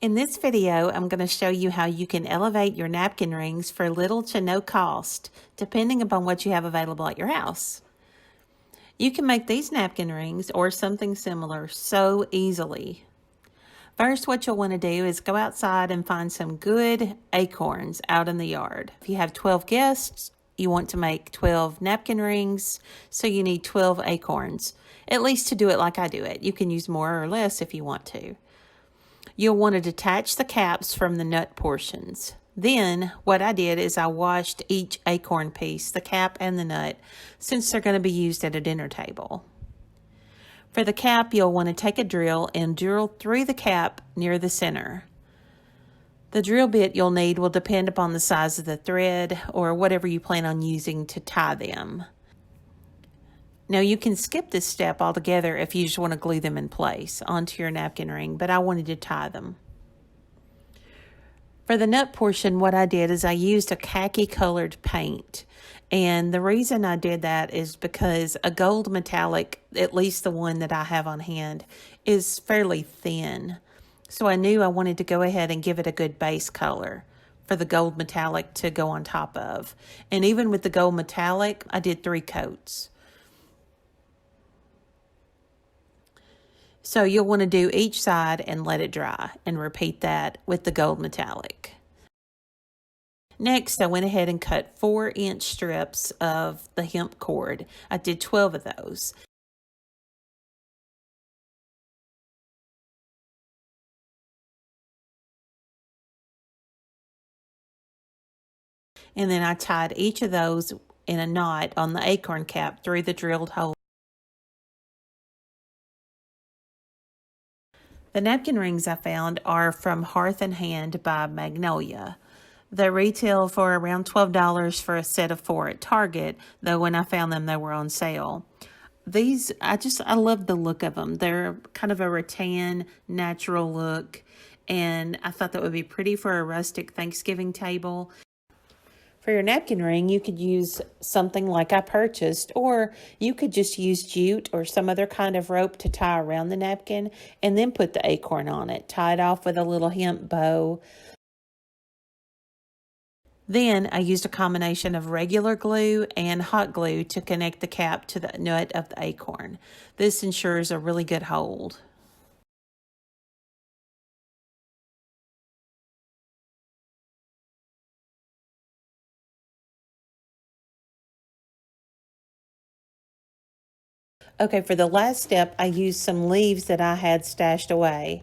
In this video, I'm going to show you how you can elevate your napkin rings for little to no cost, depending upon what you have available at your house. You can make these napkin rings or something similar so easily. First, what you'll want to do is go outside and find some good acorns out in the yard. If you have 12 guests, you want to make 12 napkin rings, so you need 12 acorns, at least to do it like I do it. You can use more or less if you want to. You'll want to detach the caps from the nut portions. Then what I did is I washed each acorn piece, the cap and the nut, since they're going to be used at a dinner table. For the cap, you'll want to take a drill and drill through the cap near the center. The drill bit you'll need will depend upon the size of the thread or whatever you plan on using to tie them. Now you can skip this step altogether if you just want to glue them in place onto your napkin ring, but I wanted to tie them. For the nut portion, what I did is I used a khaki colored paint. And the reason I did that is because a gold metallic, at least the one that I have on hand, is fairly thin. So I knew I wanted to go ahead and give it a good base color for the gold metallic to go on top of. And even with the gold metallic, I did 3 coats. So you'll want to do each side and let it dry and repeat that with the gold metallic. Next, I went ahead and cut 4-inch strips of the hemp cord. I did 12 of those. And then I tied each of those in a knot on the acorn cap through the drilled hole. The napkin rings I found are from Hearth and Hand by Magnolia. They retail for around $12 for a set of 4 at Target, though when I found them, they were on sale. These, I love the look of them. They're kind of a rattan, natural look, and I thought that would be pretty for a rustic Thanksgiving table. For your napkin ring, you could use something like I purchased, or you could just use jute or some other kind of rope to tie around the napkin and then put the acorn on it, tie it off with a little hemp bow. Then I used a combination of regular glue and hot glue to connect the cap to the nut of the acorn. This ensures a really good hold. Okay, for the last step, I used some leaves that I had stashed away.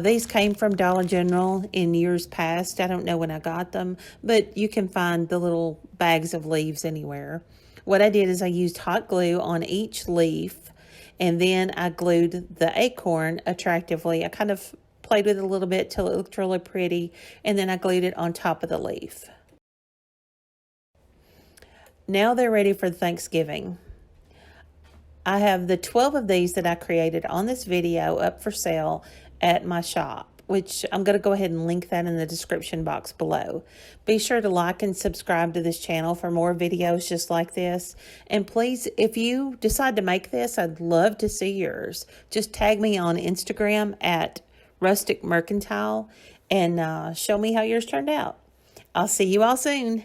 These came from Dollar General in years past. I don't know when I got them, but you can find the little bags of leaves anywhere. What I did is I used hot glue on each leaf, and then I glued the acorn attractively. I kind of played with it a little bit till it looked really pretty, and then I glued it on top of the leaf. Now they're ready for Thanksgiving. I have the 12 of these that I created on this video up for sale at my shop, which I'm going to go ahead and link that in the description box below. Be sure to like and subscribe to this channel for more videos just like this. And please, if you decide to make this, I'd love to see yours. Just tag me on Instagram at Rustic Mercantile and show me how yours turned out. I'll see you all soon.